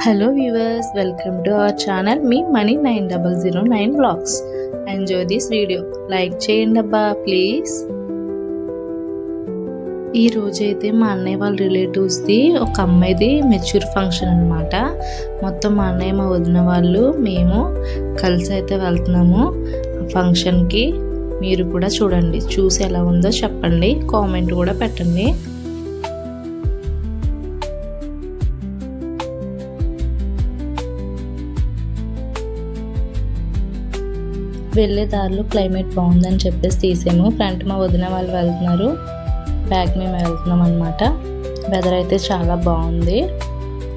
Hello viewers, welcome to our channel Me Money 9009 Vlogs. Enjoy this video. Like చేయండి అబ్బా please. ఈ రోజైతే మా అన్నయ్య వాళ్ళ రిలేటివ్స్ది ఒక అమ్మాయిది మెచ్యూర్ ఫంక్షన్ అనమాట. మొత్తం మా అన్నయ్య మా వదిన వాళ్ళు మేము కలిసి అయితే వెళ్తున్నాము ఫంక్షన్కి. మీరు కూడా చూడండి, చూసి ఎలా ఉందో చెప్పండి, కామెంట్ కూడా పెట్టండి. వెళ్ళే దారిలో క్లైమేట్ బాగుందని చెప్పేసి తీసాము. ఫ్రంట్ మా వదిన వాళ్ళు వెళ్తున్నారు, బ్యాక్ మేము వెళ్తున్నాం అనమాట. వెదర్ అయితే చాలా బాగుంది.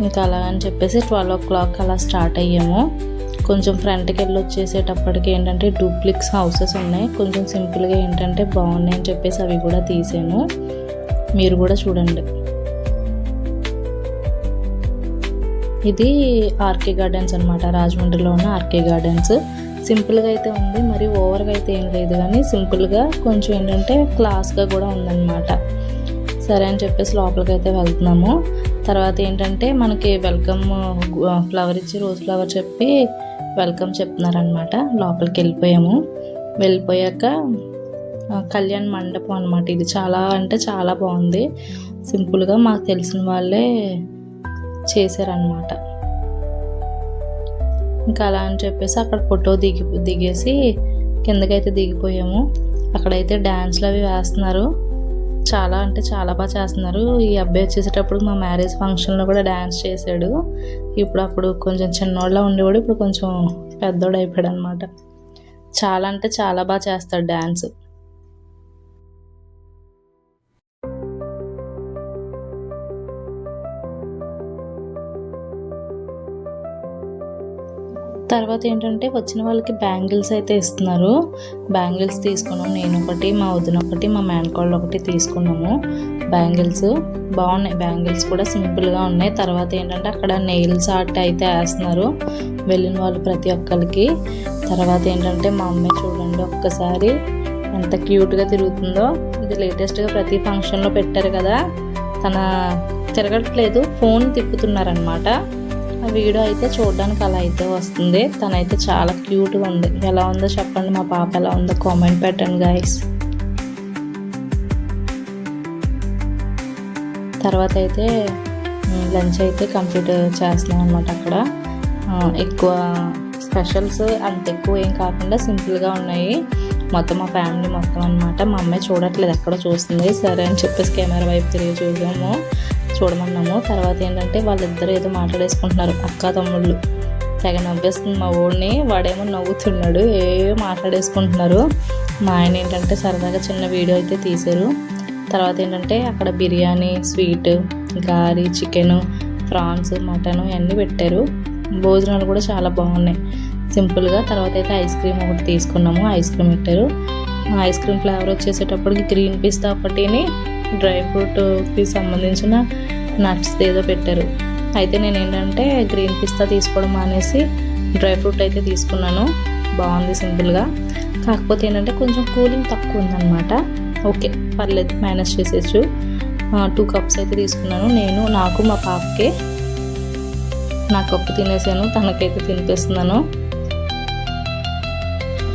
ఇంకా అలా అని చెప్పేసి 12 o'clock అలా స్టార్ట్ అయ్యాము. కొంచెం ఫ్రంట్కి వెళ్ళి వచ్చేసేటప్పటికి ఏంటంటే డూప్లిక్స్ హౌసెస్ ఉన్నాయి, కొంచెం సింపుల్గా ఏంటంటే బాగున్నాయి అని చెప్పేసి అవి కూడా తీసాను. మీరు కూడా చూడండి. ఇది ఆర్కే గార్డెన్స్ అనమాట, రాజమండ్రిలో ఉన్న ఆర్కే గార్డెన్స్. సింపుల్గా అయితే ఉంది, మరి ఓవర్గా అయితే ఏం లేదు, కానీ సింపుల్గా కొంచెం ఏంటంటే క్లాస్గా కూడా ఉందన్నమాట. సరే అని చెప్పేసి లోపలికి అయితే వెళ్తున్నాము. తర్వాత ఏంటంటే మనకి వెల్కమ్ ఫ్లవర్ ఇచ్చి రోజ్ ఫ్లవర్ చెప్పి వెల్కమ్ చెప్తున్నారనమాట. లోపలికి వెళ్ళిపోయాక కళ్యాణ్ మండపం అనమాట. ఇది చాలా అంటే చాలా బాగుంది, సింపుల్గా మాకు తెలిసిన వాళ్ళే చేశారనమాట. ఇంకా అలా అని చెప్పేసి అక్కడ ఫోటో దిగేసి కిందకైతే దిగిపోయాము. అక్కడైతే డ్యాన్స్లు అవి వేస్తున్నారు, చాలా అంటే చాలా బాగా చేస్తున్నారు. ఈ అబ్బాయి వచ్చేసేటప్పుడు మా మ్యారేజ్ ఫంక్షన్లో కూడా డ్యాన్స్ చేశాడు. అప్పుడు కొంచెం చిన్నోళ్ళ ఉండేవాడు, ఇప్పుడు కొంచెం పెద్దోడు అయిపోయాడు అనమాట. చాలా అంటే చాలా బాగా చేస్తాడు డ్యాన్స్. తర్వాత ఏంటంటే వచ్చిన వాళ్ళకి బ్యాంగిల్స్ అయితే ఇస్తున్నారు. బ్యాంగిల్స్ తీసుకున్నాం, నేను ఒకటి, మా వదిన ఒకటి, మా మేనకోళ్ళు ఒకటి తీసుకున్నాము. బ్యాంగిల్స్ బాగున్నాయి, బ్యాంగిల్స్ కూడా సింపుల్గా ఉన్నాయి. తర్వాత ఏంటంటే అక్కడ నెయిల్స్ ఆర్ట్ అయితే వేస్తున్నారు వెళ్ళిన వాళ్ళు ప్రతి ఒక్కరికి. తర్వాత ఏంటంటే మా అమ్మాయి చూడండి ఒక్కసారి ఎంత క్యూట్గా తిరుగుతుందో. ఇది లేటెస్ట్గా ప్రతి ఫంక్షన్లో పెట్టారు కదా, తన తిరగట్లేదు, ఫోన్ తిప్పుతున్నారనమాట. ఆ వీడియో అయితే చూడడానికి అలా అయితే వస్తుంది. తనైతే చాలా క్యూట్గా ఉంది. ఎలా ఉందో చెప్పండి, మా పాప ఎలా ఉందో కామెంట్ పెట్టండి గైస్. తర్వాత అయితే లంచ్ అయితే కంప్లీట్ చేస్తున్నాం అనమాట. అక్కడ ఎక్కువ స్పెషల్స్ అంత ఎక్కువ ఏం కాకుండా సింపుల్గా ఉన్నాయి. మొత్తం మా ఫ్యామిలీ మొత్తం అనమాట. మా అమ్మాయి చూడట్లేదు, ఎక్కడ చూస్తుంది. సరే అని చెప్పేసి కెమెరా వైపు తిరిగి చూడమన్నాము. తర్వాత ఏంటంటే వాళ్ళిద్దరూ ఏదో మాట్లాడేసుకుంటున్నారు, అక్క తమ్ముళ్ళు. తెగ నవ్వేస్తుంది మా ఊడిని, వాడేమో నవ్వుతున్నాడు, మాట్లాడేసుకుంటున్నారు. మా ఆయన ఏంటంటే సరదాగా చిన్న వీడియో అయితే తీశారు. తర్వాత ఏంటంటే అక్కడ బిర్యానీ, స్వీట్, గారి, చికెను, ప్రాన్స్, మటను ఇవన్నీ పెట్టారు. భోజనాలు కూడా చాలా బాగున్నాయి సింపుల్గా. తర్వాత అయితే ఐస్ క్రీమ్ ఒకటి తీసుకున్నాము, ఐస్ క్రీమ్ పెట్టారు. ఐస్ క్రీమ్ ఫ్లేవర్ వచ్చేసేటప్పటికి గ్రీన్ పిస్తా ఒకటిని డ్రై ఫ్రూట్కి సంబంధించిన నట్స్ ఏదో పెట్టారు. అయితే నేను ఏంటంటే గ్రీన్ పిస్తా తీసుకోవడం మానేసి డ్రై ఫ్రూట్ అయితే తీసుకున్నాను. బాగుంది సింపుల్గా, కాకపోతే ఏంటంటే కొంచెం కూలింగ్ తక్కువ ఉందన్నమాట. ఓకే పర్లేదు, మేనేజ్ చేసేచ్చు. 2 cups అయితే తీసుకున్నాను నేను, నాకు మా పాపకి. నా కప్పు తినేసాను, తనకైతే తినిపిస్తున్నాను.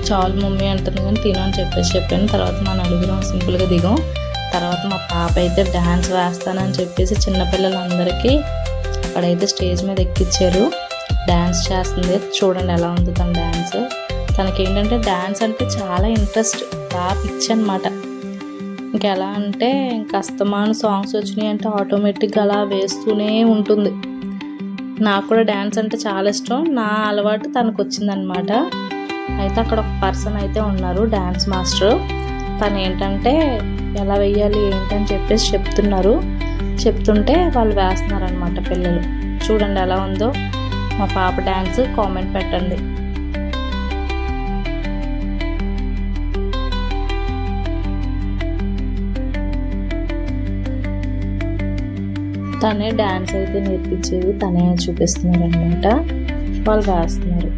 చాలు మమ్మీ అంటుంది కానీ తిను అని చెప్పాను. తర్వాత మా నలుగురం సింపుల్గా దిగాం. తర్వాత మా పాప అయితే డ్యాన్స్ వేస్తానని చెప్పేసి చిన్నపిల్లలందరికీ అక్కడైతే స్టేజ్ మీద ఎక్కించారు. డ్యాన్స్ చేస్తుంది, చూడండి ఎలా ఉంది తన డ్యాన్స్. తనకేంటంటే డ్యాన్స్ అంటే చాలా ఇంట్రెస్ట్, బాగా పిచ్చి అనమాట. ఇంకెలా అంటే అస్తమాను సాంగ్స్ వచ్చినాయి అంటే ఆటోమేటిక్గా అలా వేస్తూనే ఉంటుంది. నాకు కూడా డ్యాన్స్ అంటే చాలా ఇష్టం, నా అలవాటు తనకు వచ్చిందనమాట. అయితే అక్కడ ఒక పర్సన్ అయితే ఉన్నారు, డ్యాన్స్ మాస్టర్. తను ఏంటంటే ఎలా వేయాలి ఏంటని చెప్పేసి చెప్తుంటే వాళ్ళు వేస్తున్నారనమాట పిల్లలు. చూడండి ఎలా ఉందో మా పాప డ్యాన్స్, కామెంట్ పెట్టండి. తనే డ్యాన్స్ అయితే నేర్పించేది, తనే చూపిస్తున్నారు అనమాట, వాళ్ళు వేస్తున్నారు.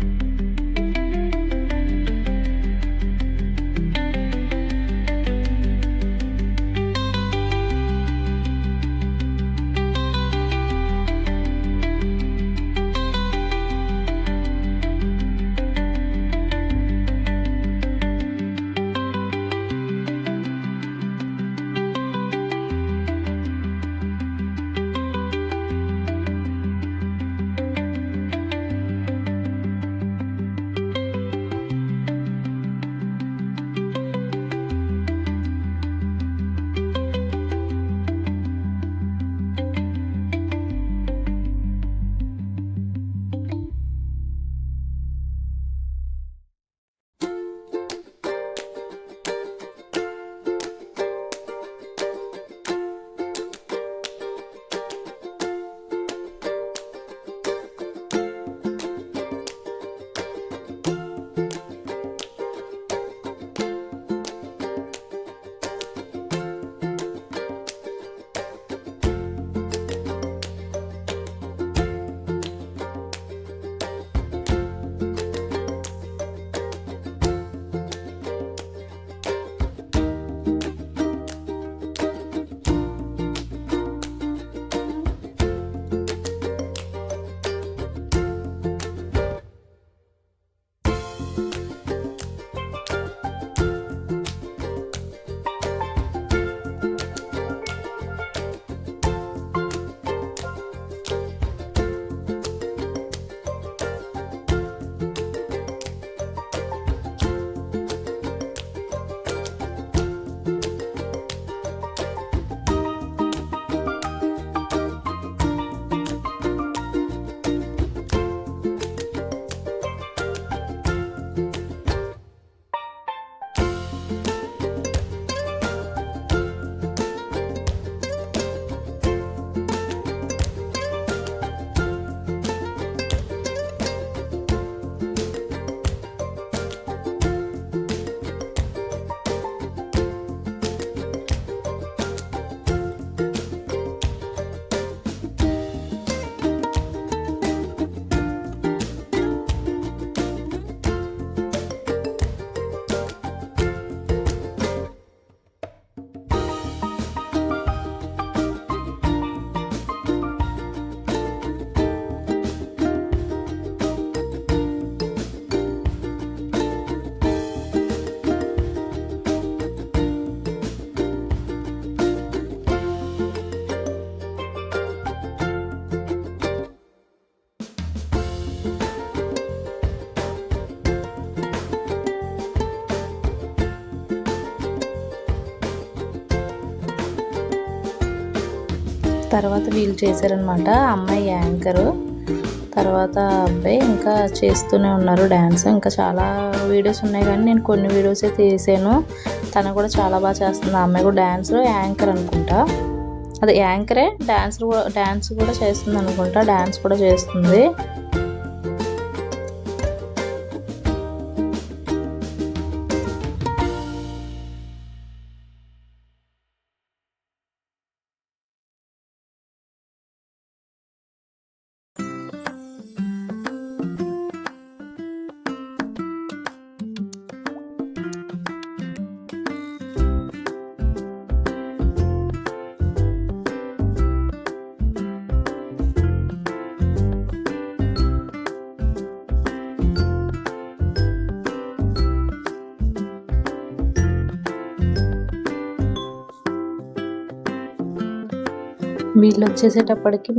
తర్వాత వీళ్ళు చేశారనమాట. అమ్మాయి యాంకరు, తర్వాత అబ్బాయి ఇంకా చేస్తూనే ఉన్నారు డ్యాన్స్. ఇంకా చాలా వీడియోస్ ఉన్నాయి కానీ నేను కొన్ని వీడియోసే తీసాను. తను కూడా చాలా బాగా చేస్తుంది. ఆ అమ్మాయి కూడా యాంకర్ అనుకుంటా, అదే యాంకరే, డ్యాన్స్ కూడా చేస్తుంది అనుకుంటా, డ్యాన్స్ కూడా చేస్తుంది. వీళ్ళు వచ్చేసేటప్పటికి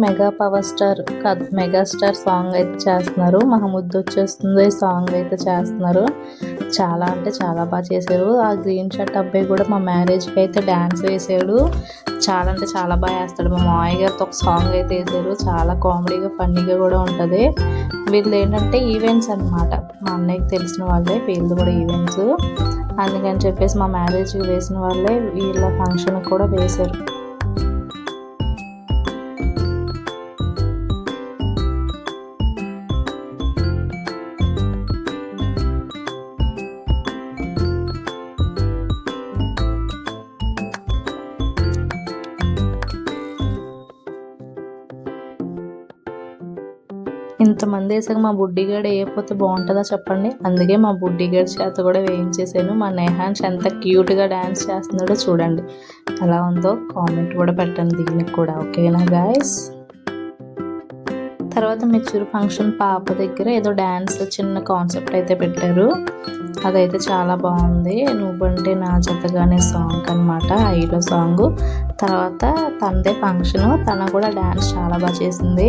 మెగాస్టార్ సాంగ్ అయితే చేస్తున్నారు. మహముద్దు వచ్చేస్తుంది సాంగ్ అయితే చేస్తున్నారు. చాలా అంటే చాలా బాగా చేశారు. ఆ గ్రీన్ షర్ట్ అబ్బాయి కూడా మా మ్యారేజ్కి అయితే డ్యాన్స్ వేసాడు. చాలా అంటే చాలా బాగా వేస్తాడు. మా మామయ్య గారితో ఒక సాంగ్ అయితే వేసారు. చాలా కామెడీగా ఫన్నీగా కూడా ఉంటుంది. వీళ్ళు ఏంటంటే ఈవెంట్స్ అనమాట, మా అన్నయ్యకి తెలిసిన వాళ్ళే, వీళ్ళు కూడా ఈవెంట్స్. అందుకని చెప్పేసి మా మ్యారేజ్కి వేసిన వాళ్ళే వీళ్ళ ఫంక్షన్కి కూడా వేశారు. ఇంతమంది వేసాక మా బుడ్డిగాడు వేయకపోతే బాగుంటుందా చెప్పండి. అందుకే మా బుడ్డిగాడి చేత కూడా వేయించేసాను. మా నేహాన్స్ ఎంత క్యూట్గా డ్యాన్స్ చేస్తున్నాడో చూడండి. ఎలా ఉందో కామెంట్ కూడా పెట్టండి దీనికి కూడా, ఓకేనా గాయస్. తర్వాత మెచ్యూర్ ఫంక్షన్ పాప దగ్గర ఏదో డ్యాన్స్ చిన్న కాన్సెప్ట్ అయితే పెట్టారు. అదైతే చాలా బాగుంది. నువ్వంటే నా జతగానే సాంగ్ అనమాట, ఐలో సాంగ్. తర్వాత తనదే ఫంక్షను, తన కూడా డ్యాన్స్ చాలా బాగా చేసింది,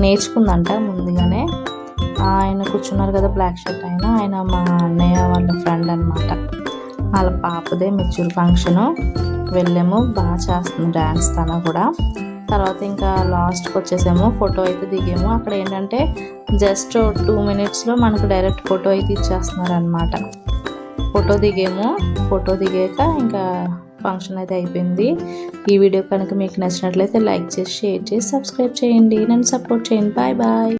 నేర్చుకుందంట ముందుగానే. ఆయన కూర్చున్నారు కదా బ్లాక్ షర్ట్ ఆయన మా అన్నయ్య వాళ్ళ ఫ్రెండ్ అనమాట. వాళ్ళ పాపదే మెచ్యూర్ ఫంక్షను. వెళ్ళాము, బాగా చేస్తుంది డ్యాన్స్ తన కూడా. తర్వాత ఇంకా లాస్ట్కి వచ్చేసాము, ఫోటో అయితే దిగాము. అక్కడ ఏంటంటే జస్ట్ 2 minutesలో మనకు డైరెక్ట్ ఫోటో అయితే ఇచ్చేస్తున్నారు అనమాట. ఫోటో దిగాక ఇంకా ఫంక్షన్ అయితే అయిపోయింది. ఈ వీడియో కనుక మీకు నచ్చినట్లయితే లైక్ చేసి, షేర్ చేసి, సబ్స్క్రైబ్ చేయండి, నన్ను సపోర్ట్ చేయండి. Bye bye.